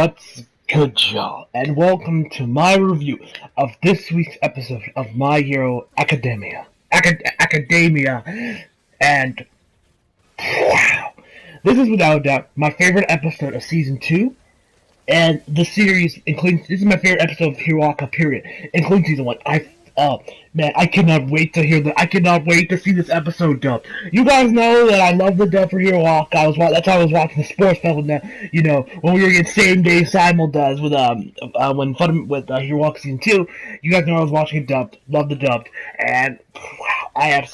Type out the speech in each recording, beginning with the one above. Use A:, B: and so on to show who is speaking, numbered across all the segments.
A: What's good, y'all? And welcome to my review of this week's episode of My Hero Academia. Academia. And, wow. This is without a doubt my favorite episode of Season 2. And the series, including, this is my favorite episode of Hiroaka, period. Including Season 1. Man, I cannot wait to hear I cannot wait to see this episode dubbed. You guys know that I love the dub for Hiroaka. That's how I was watching the sports film when we were getting same day simuldoes with Hiroaka Season 2. You guys know I was watching it dubbed. Love the dubbed. And wow, I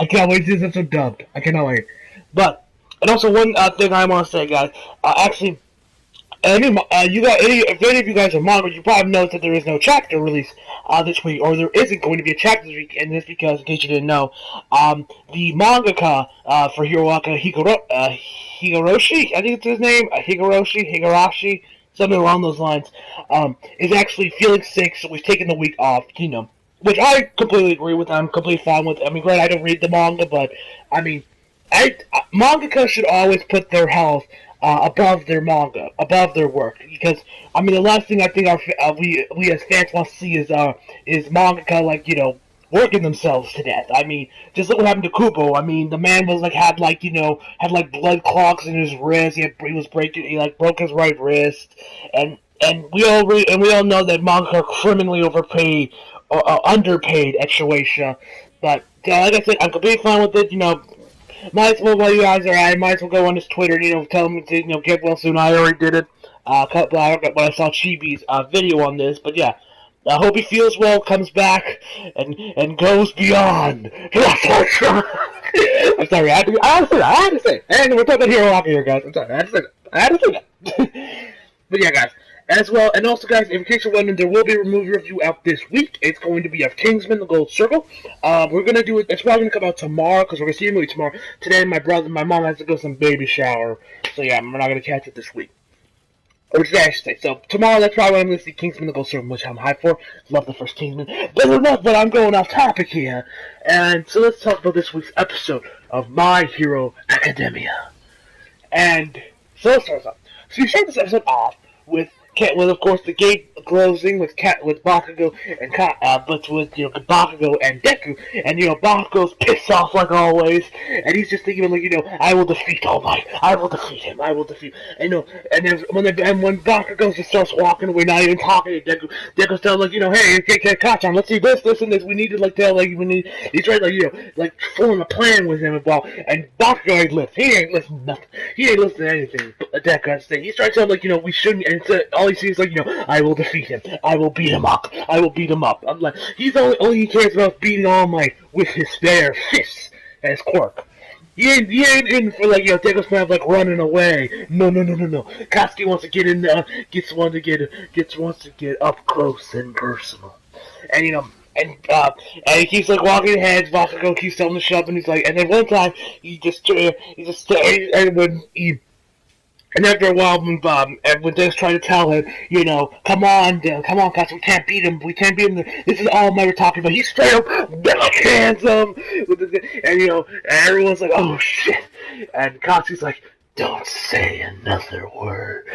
A: cannot wait to see this episode dubbed. I cannot wait. And also one thing I want to say, guys, if any of you guys are manga, you probably noticed that there is no chapter release this week, or there isn't going to be a chapter this week, and this because, in case you didn't know, the mangaka for Hiroaka, Higoroshi, I think it's his name, Higurashi, something along those lines, is actually feeling sick, so he's taking the week off, which I completely agree with. I'm completely fine with. I mean, granted, I don't read the manga, but I mean, mangaka should always put their health above their manga, above their work, because I mean the last thing I think we as fans want to see is mangaka working themselves to death. I mean, just look what happened to Kubo. I mean, the man was had blood clots in his wrist. He broke his right wrist, and we all know that mangaka are criminally overpaid or underpaid at Shueisha. But like I said, I'm completely fine with it. Might as well, while you guys are at it, might as well go on his Twitter and, tell him to, get well soon. I already did it, when I saw Chibi's, video on this, but yeah. I hope he feels well, comes back, and goes beyond. I'm sorry, I had to say it. And we're talking about Hiroaka here, guys. I'm sorry, I had to say that. But yeah, guys. As well, and also, guys, in case you're wondering, there will be a movie review out this week. It's going to be of Kingsman: The Gold Circle. We're gonna do it. It's probably gonna come out tomorrow because we're gonna see a movie tomorrow. Today, my mom has to go to some baby shower, so yeah, we're not gonna catch it this week. Or today, I should say. So tomorrow, that's probably when I'm gonna see Kingsman: The Gold Circle, which I'm hyped for. Love the first Kingsman. But I'm going off topic here, and so let's talk about this week's episode of My Hero Academia. And so let's start off. So you start this episode off with of course the gate closing with Bakugo and Bakugo and Deku, and Bakugo's pissed off like always, and he's just thinking I will defeat All Might, I will defeat him, and when Bakugo just starts walking away, not even talking to Deku's telling hey, Kachan, let's see this and this, we need to he's trying to form a plan with him and Bakugo ain't listening, he ain't listening to nothing, he ain't listening to anything Deku has to say. He's trying to tell we shouldn't, and all he sees I will defeat him. I will beat him up. I'm like, all he cares about beating All Might with his bare fists and his quirk. He ain't in for Deku's plan of running away. No. Katsuki wants to get in there, wants to get up close and personal. And and he keeps walking ahead. Bakugo keeps telling him to shove, and he's and then one time and after a while, when Dekus trying to tell him, come on, Katsuki, we can't beat him. This is All Might we're talking about. He straight up backhands him, and everyone's like, oh shit, and Katsuki's like, don't say another word.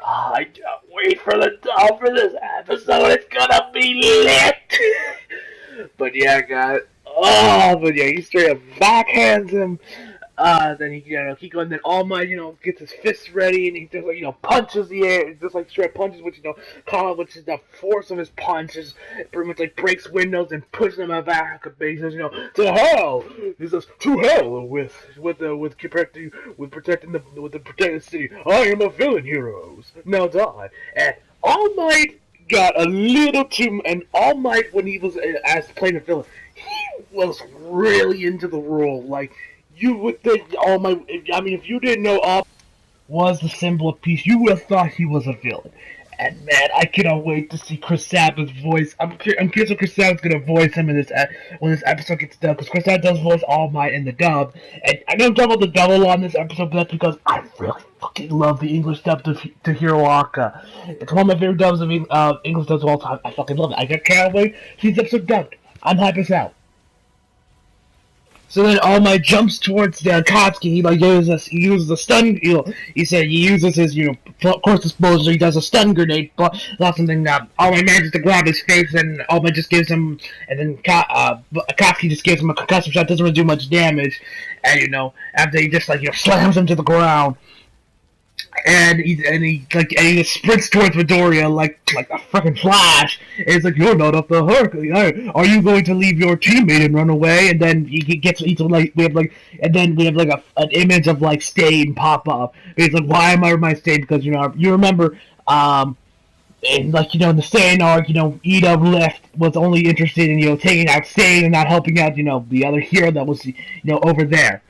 A: I can't wait for this episode. It's gonna be lit. But yeah, guys. He straight up backhands him. Then he goes, and then All Might, gets his fists ready, and he just punches the air, just straight punches, which which is the force of his punches, pretty much breaks windows and pushes them back a bit. He says, to hell. He says, to hell with protecting the city. I am a villain, heroes. Now die. And All Might got a little too, and All Might, when he was as playing a villain, he was really into the role, you would think All Might, if you didn't know All Might was the symbol of peace, you would have thought he was a villain. And man, I cannot wait to see Chris Sabat's voice. I'm curious what Chris Sabat's gonna voice him in when this episode gets done, because Chris Sabat does voice All Might in the dub. And I know I'm talking about the double on this episode, but that's because I really fucking love the English dub to Hiroaka. It's one of my favorite dubs of English dubs of all time. I fucking love it. I can't wait to see this episode dubbed. I'm hyped as hell. So then All Might jumps towards Katsuki. He uses a stun. He said he uses his of course explosion. He does a stun grenade, but not something that All Might manages to grab his face, and All Might just gives him, and then Katsuki just gives him a concussive shot. Doesn't really do much damage, and after he just slams him to the ground. And he just sprints towards Midoriya like a fucking flash. And it's like, you're not up the hook. Are you going to leave your teammate and run away? And then he gets we have an image of Stain pop up. And it's like, why am I my Stain? Because you remember in the Stain arc, Ida was only interested in taking out Stain and not helping out the other hero that was over there.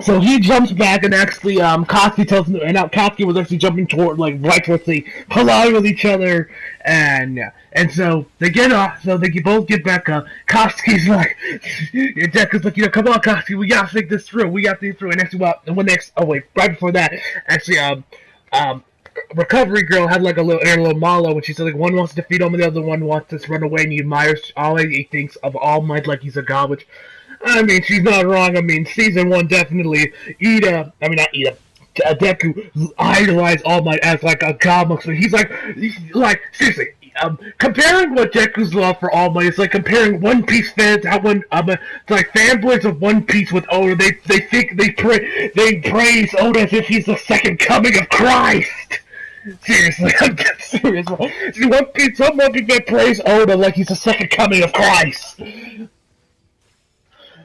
A: So he jumps back, and actually, Katsuki tells him, and now Katsuki was actually jumping toward, right towards they collide with each other, and so they get off, so they both get back up. Katsuki's like, Deku's like, come on, Katsuki, we gotta think this through, and actually, right before that, actually, Recovery Girl had, a little malo, and she said, one wants to defeat him, and the other one wants to run away, and he admires, he thinks of All Might like he's a god, which, I mean, she's not wrong. I mean, season 1 definitely, Deku idolized All Might as a god. So he's seriously, comparing what Deku's love for All Might is like comparing One Piece fans to fanboys of One Piece with Oda. They praise Oda as if he's the second coming of Christ. Seriously, I'm dead serious. See, One Piece, some people praise Oda like he's the second coming of Christ.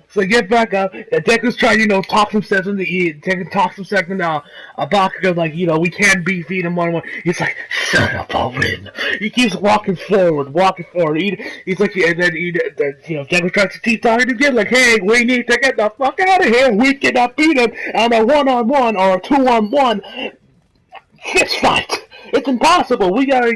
A: So get back up. Deku's trying, talk some sense into Bakugo, we can't beat him 1-1. He's like, shut up, I'll win. He keeps walking forward. He's like, and then Deku tries to keep talking again, like, hey, we need to get the fuck out of here. We cannot beat him on a 1-on-1 or a 2-on-1 fist fight. It's impossible. We gotta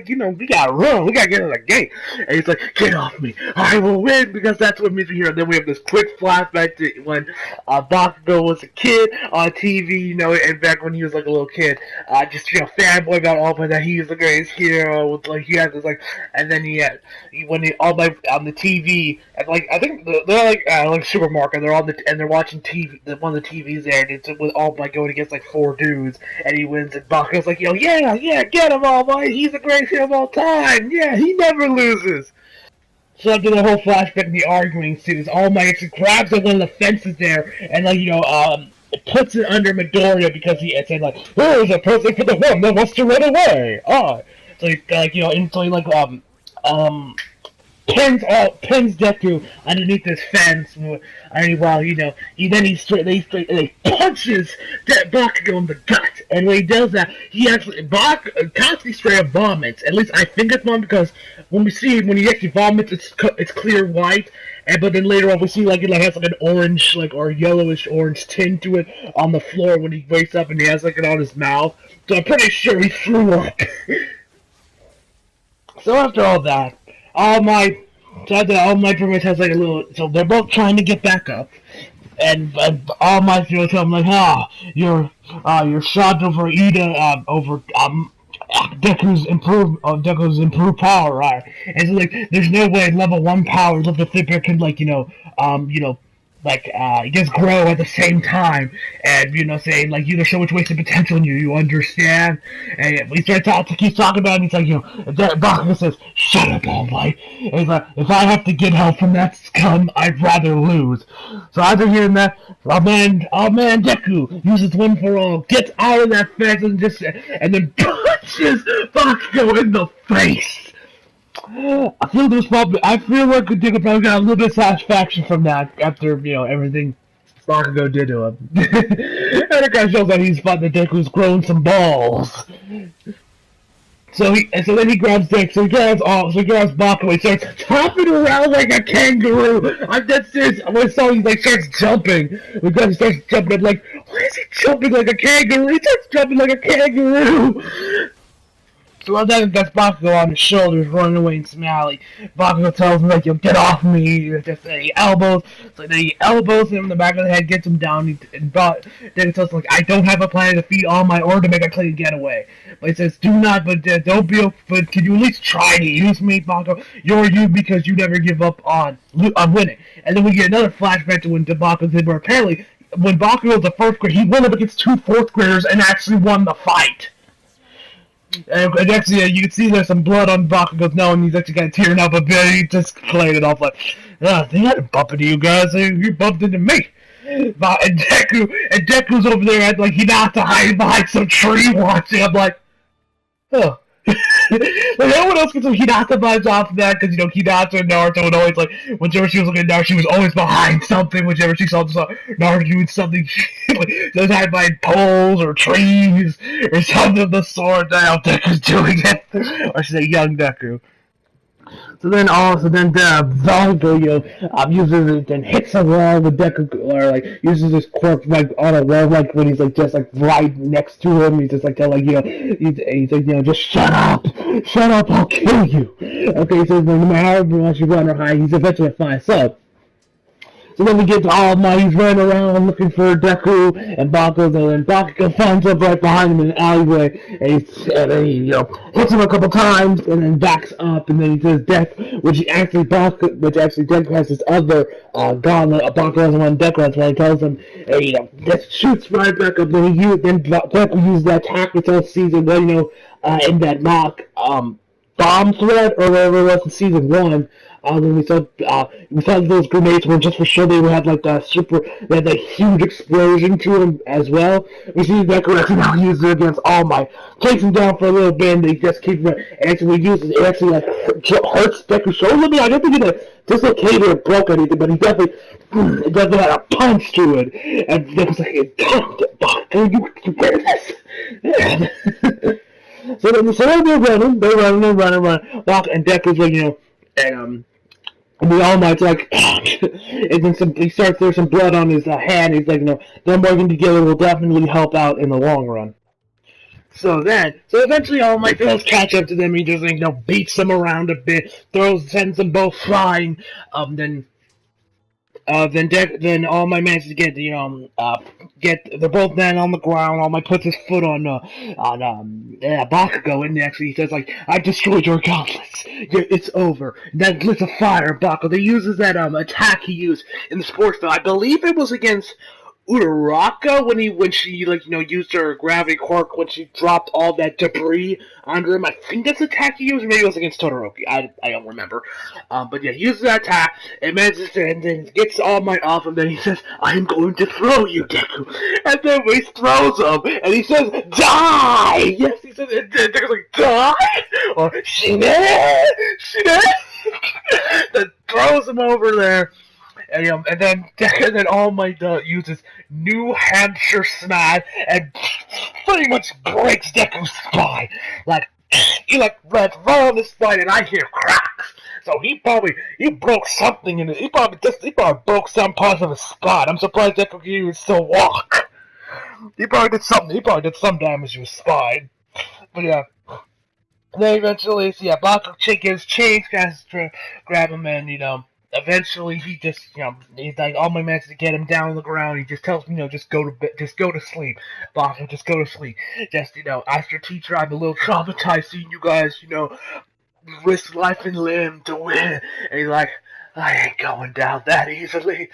A: run. We gotta get out of the gate. And he's like, get off me. I will win, because that's what makes me here. And then we have this quick flashback to when Bakugo was a kid on TV, and back when he was a little kid. Just, fanboy about All Might, that he was the greatest hero. He had this, and then All Might on the TV, and I think they're supermarket. They're watching TV. One of the TVs there, and it's with All Might going against 4 dudes, and he wins. And Bakugo's like, yeah, get him, All Might. He's the greatest hero of all time. Yeah, he never loses. So after the whole flashback and the arguing ensues, All Might actually grabs one of the fences there and puts it under Midoriya because he said there's a person for the one that wants to run away. Pins Deku underneath this fence. While he punches Bakugo in the gut, and when he does that, he actually Katsuki straight up vomits. At least I think it's vomit, because when he actually vomits, it's clear white, but then later on we see it has an orange or yellowish orange tint to it on the floor when he wakes up, and he has it on his mouth. So I'm pretty sure he threw up. So after all that, All Might pretty much has a little. So they're both trying to get back up, and All Might tell him you're shot over Ida over Deku's improved power, right? And so there's no way level 1 power level Flipper can just grow at the same time, and saying there's so much wasted potential in you. You understand? And we start to keep talking about it. And he's Bakugo says, "Shut up, All Might." And he's like, "If I have to get help from that scum, I'd rather lose." So after hearing that, our man Deku uses one for all, gets out of that fence and then punches Bakugo in the face. I feel like Deku probably got a little bit of satisfaction from that after, everything Bakugo did to him. And it kind of shows that he's fun that Deku's grown some balls. So then he grabs Deku, so he grabs Bakugo, he starts hopping around like a kangaroo. I'm dead serious. When I saw he starts jumping, he starts jumping, I'm like, why is he jumping like a kangaroo? He starts jumping like a kangaroo. Well, then that's Bakugo on his shoulders, running away in Smiley. Bakugo tells him, like, "Yo, get off me!" Just he elbows, so then he elbows him in the back of the head, gets him down, and then he tells him, like, "I don't have a plan to defeat All Might or to make a clean getaway." But he says, "Do not, but don't be, but can you at least try to use me, Bakugo? You're you because you never give up on winning." And then we get another flashback to when Bakugo did, where apparently, when Bakugo was a first grader, he went up against two fourth graders and actually won the fight. And actually, you can see there's some blood on Bakugo's nose, and he's actually kind of tearing up a bit. He just played it off like, they had to bump into you guys. You bumped into me. And Deku's over there acting like he not to hide behind some tree watching. I'm like, oh. Like, everyone else gets some Hinata vibes off of that, because, Hinata and Naruto would always, like, whenever she was looking at Naruto, she was always behind something. Whenever she saw Naruto doing something, she was hiding behind poles or trees or something of the sort. Now Deku's doing it. Or she's a young Deku. So then Bakugo, uses it and hits a wall with Deku, or like uses his quirk like on a wall, like when he's like just like right next to him. He's just like he's like, just shut up, I'll kill you. Okay, so no matter how much you run or hide, he's eventually fine. So then we get to All Might. He's running around looking for Deku and Bakugo, and then Bakugo finds him right behind him in an alleyway, and then he hits him a couple times, and then backs up, and then he says Deku, which actually Deku has this other gauntlet. Bakugo has one, Deku has one. He tells him, and just shoots right back up. Then Deku uses that attack which else season one, in that mock bomb threat or whatever it was in season 1. When we thought those grenades were just for show. They would have like they had that huge explosion to them as well. We see Deku actually now uses it against All Might, takes him down for a little bit, and they just keep running. It actually like hurts Deku's shoulder. I don't think it dislocated or broke anything, but he definitely had a punch to it. And Deku's like, you wear this? So they're running. And Deku's like, and the All Might's like, and then there's some blood on his hand. He's like, them working together will definitely help out in the long run. So eventually All Might does catch up to them. He just, beats them around a bit, sends them both flying. Then All Might manages to get they're both then on the ground. All Might puts his foot on Bakugo, and actually he says like, "I've destroyed your gauntlets. It's over." And then lit a fire. Bakugo. They uses that attack he used in the sports film. I believe it was against Uraraka when she used her gravity quirk when she dropped all that debris onto him. I think that's the attack he used. Maybe it was against Todoroki. I don't remember. But yeah, he uses that attack and manages to, and then gets All Might off him. Then he says, "I am going to throw you, Deku." And then he throws him, and he says, "Die!" Yes, he says, and Deku's like, "Die!" Or Shine. Then throws him over there. And then All Might uses New Hampshire Snide and pretty much breaks Deku's spine. He runs right on the spine, and I hear cracks. So he broke something in it. He probably broke some parts of his spine. I'm surprised Deku can even still walk. He probably did something. He probably did some damage to his spine. But yeah. Then eventually, Bakugo gets changed, tries to grab him, and eventually he just, he's like, All Might manages to get him down on the ground. He just tells me, just go to sleep. Bakugo, just go to sleep. Just, ask your teacher, I'm a little traumatized seeing you guys, risk life and limb to win. And he's like, I ain't going down that easily.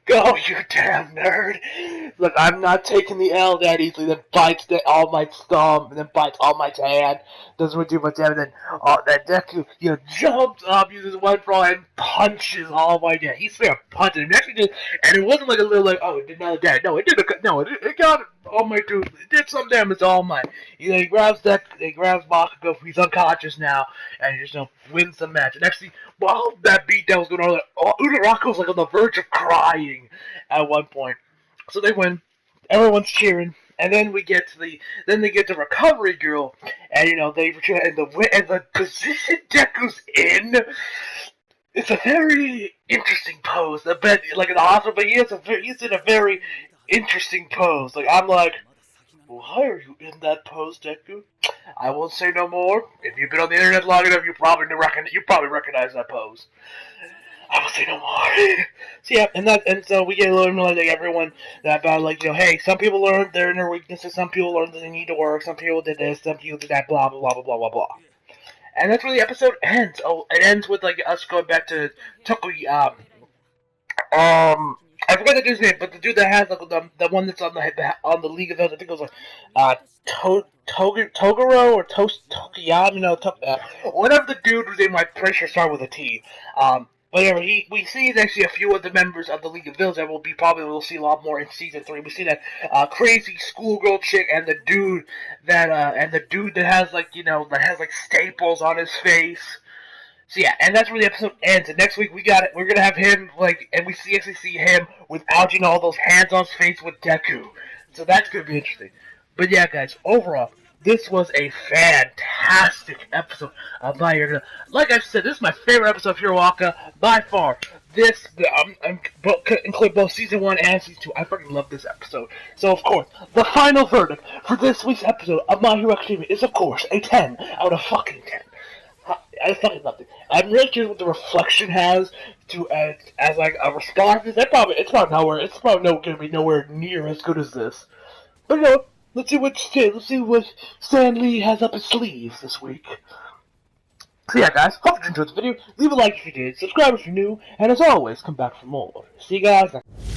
A: Go, you damn nerd. Look, I'm not taking the L that easily. Then bites All Might's thumb, and then bites All Might's hand. Doesn't really do much damage. Then Deku, jumps up, uses one for all, and punches All Might. Yeah, he's straight up punching him. Actually did, and it wasn't like a little it did not damage. No, it got All Might too. It did some damage to All Might. He grabs Bakugo, he's unconscious now, and he just wins the match. And actually, while that beatdown was going on, Uraraka was on the verge of crying at one point. So they win. Everyone's cheering. And then they get to Recovery Girl, and they return, and the position Deku's in, it's a very interesting pose. I bet, in the hospital, but he's in a very interesting pose. I'm like, Why are you in that pose, Deku? I won't say no more. If you've been on the internet long enough, you probably recognize that pose. I will say no more. So yeah, and so we get a little more like everyone about like hey, some people learned their inner weaknesses, some people learned that they need to work, some people did this, some people did that, blah blah blah blah blah blah blah. And that's where the episode ends. Oh, it ends with like us going back to Tokugi. I forgot the dude's name, but the dude that has like the one that's on the League of Legends, I think it was like Toguro or Tokiyama, whatever the dude was name. I'm pretty sure started with a T. But anyway, we see actually a few of the members of the League of Villains that we'll see a lot more in season 3. We see that crazy schoolgirl chick and the dude that has like staples on his face. So yeah, and that's where the episode ends. And next week we're gonna have him and we actually see him with Algin all those hands on his face with Deku. So that's gonna be interesting. But yeah, guys, overall, this was a fantastic episode of My Hero. Like I said, this is my favorite episode of Hiroaka by far. This include both season 1 and season 2. I fucking love this episode. So of course, the final verdict for this week's episode of My Hero Academia is of course a 10 out of fucking 10. I fucking loved it. I'm really curious what the reflection has to as like a response. It's probably gonna be nowhere near as good as this. But let's see what Stan Lee has up his sleeves this week. So yeah, guys, hope you enjoyed the video. Leave a like if you did, subscribe if you're new, and as always, come back for more. See you guys next time.